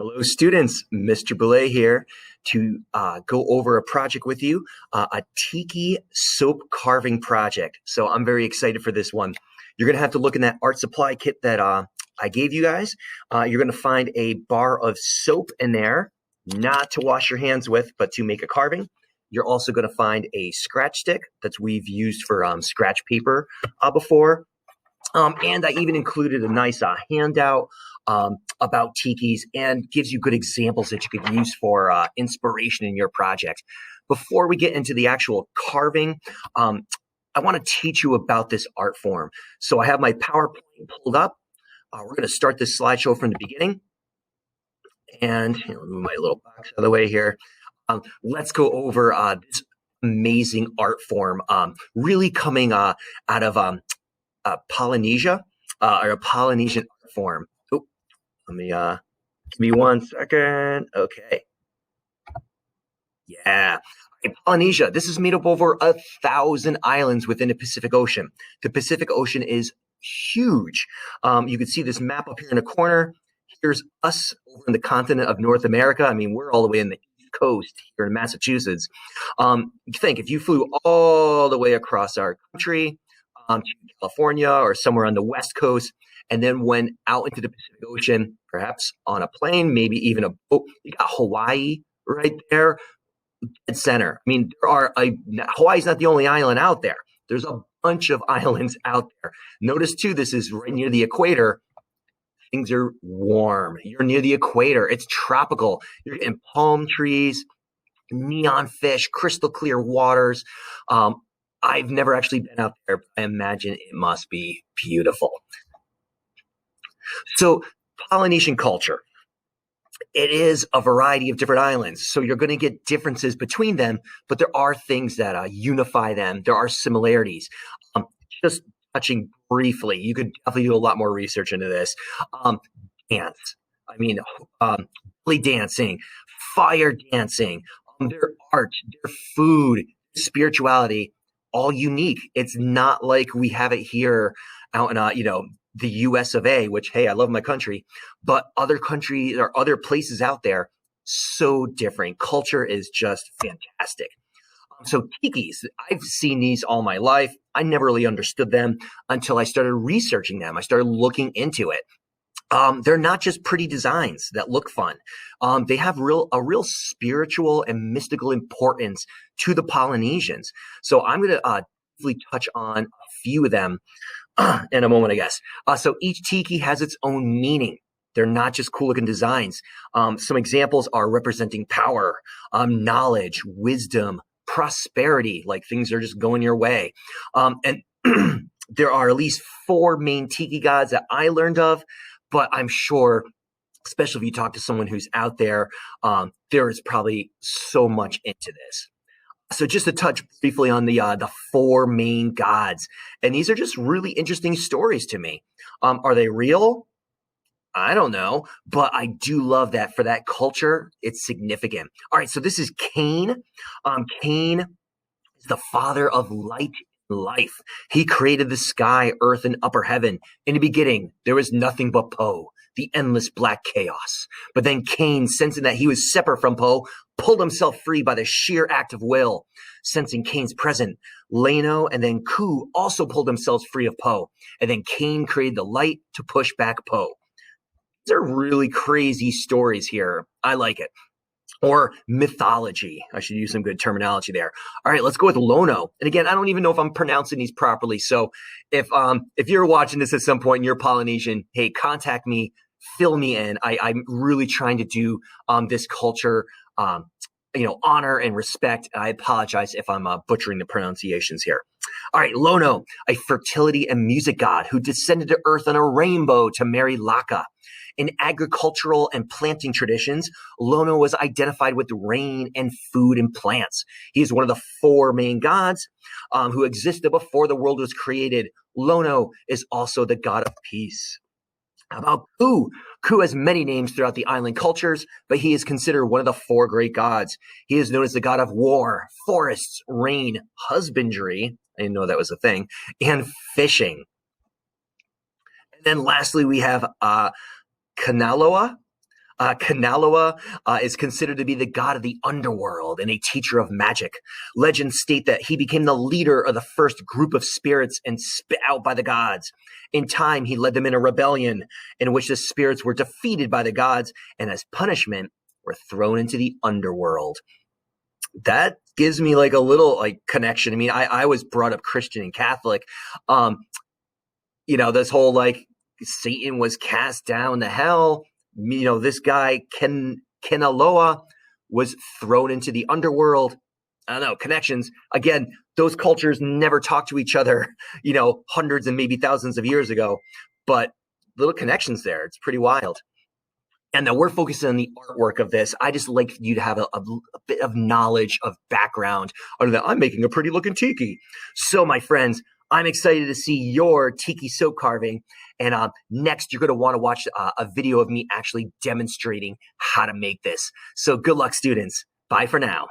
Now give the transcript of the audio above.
Hello, students. Mr. Boule here to go over a project with you, a Tiki soap carving project. So I'm very excited for this one. You're going to have to look in that art supply kit that I gave you guys. You're going to find a bar of soap in there, not to wash your hands with, but to make a carving. You're also going to find a scratch stick that we've used for scratch paper before. And I even included a nice handout about tikis and gives you good examples that you could use for inspiration in your project. Before we get into the actual carving, I want to teach you about this art form. So I have my PowerPoint pulled up. We're going to start this slideshow from the beginning. And move my little box out of the way here. Let's go over this amazing art form, really coming out of Polynesia, or a Polynesian art form. Oh, let me give me 1 second. Okay. Yeah. In Polynesia, this is made up of over 1,000 islands within the Pacific Ocean. The Pacific Ocean is huge. You can see this map up here in the corner. Here's us over in the continent of North America. I mean, we're all the way in the East Coast here in Massachusetts. Think if you flew all the way across our country, to California or somewhere on the West Coast, and then went out into the Pacific Ocean, perhaps on a plane, maybe even a boat. You got Hawaii right there, dead center. I mean, Hawaii's not the only island out there. There's a bunch of islands out there. Notice too, this is right near the equator. Things are warm. You're near the equator. It's tropical. You're getting palm trees, neon fish, crystal clear waters. I've never actually been out there, but I imagine it must be beautiful. So Polynesian culture, it is a variety of different islands. So you're going to get differences between them, but there are things that unify them. There are similarities. Just touching briefly, you could definitely do a lot more research into this. Dance. I mean, belly dancing, fire dancing, their art, their food, spirituality, all unique. It's not like we have it here out in, the US of A, which, hey, I love my country, but other countries or other places out there, so different. Culture is just fantastic. So tikis, I've seen these all my life. I never really understood them until I started researching them. I started looking into it. They're not just pretty designs that look fun. They have a real spiritual and mystical importance to the Polynesians. So I'm going to briefly touch on a few of them in a moment, I guess. So each tiki has its own meaning. They're not just cool looking designs. Some examples are representing power, knowledge, wisdom, prosperity, like things are just going your way. And there are at least 4 main tiki gods that I learned of. But I'm sure, especially if you talk to someone who's out there, there is probably so much into this. So just to touch briefly on the 4 main gods, and these are just really interesting stories to me. Are they real? I don't know, but I do love that for that culture, it's significant. All right, so this is Cain. Cain is the father of light. Life. He created the sky, earth, and upper heaven. In the beginning, there was nothing but Po, the endless black chaos. But then Cain, sensing that he was separate from Po, pulled himself free by the sheer act of will. Sensing Cain's presence, Leno and then Ku also pulled themselves free of Po. And then Cain created the light to push back Po. These are really crazy stories here. I like it. Or mythology. I should use some good terminology there. All right, let's go with Lono. And again, I don't even know if I'm pronouncing these properly. So if you're watching this at some point and you're Polynesian, hey, contact me, fill me in. I'm really trying to do this culture, honor and respect. I apologize if I'm butchering the pronunciations here. All right, Lono, a fertility and music god who descended to earth on a rainbow to marry Laka. In agricultural and planting traditions, Lono was identified with rain and food and plants. He is one of the 4 main gods who existed before the world was created. Lono is also the god of peace. How about Ku? Ku has many names throughout the island cultures, but he is considered one of the 4 great gods. He is known as the god of war, forests, rain, husbandry. I didn't know that was a thing, and fishing. And then lastly, we have Canaloa. Canaloa is considered to be the god of the underworld and a teacher of magic. Legends state that he became the leader of the first group of spirits and spit out by the gods. In time, he led them in a rebellion in which the spirits were defeated by the gods and as punishment were thrown into the underworld. That gives me like a little like connection. I mean, I was brought up Christian and Catholic. This whole like Satan was cast down to hell. This guy Canaloa was thrown into the underworld. I don't know, connections. Again, those cultures never talked to each other, hundreds and maybe thousands of years ago, but little connections there. It's pretty wild. And now we're focusing on the artwork of this. I just like you to have a bit of knowledge of background other than I'm making a pretty looking tiki. So my friends, I'm excited to see your tiki soap carving. And next, you're going to want to watch a video of me actually demonstrating how to make this. So good luck, students. Bye for now.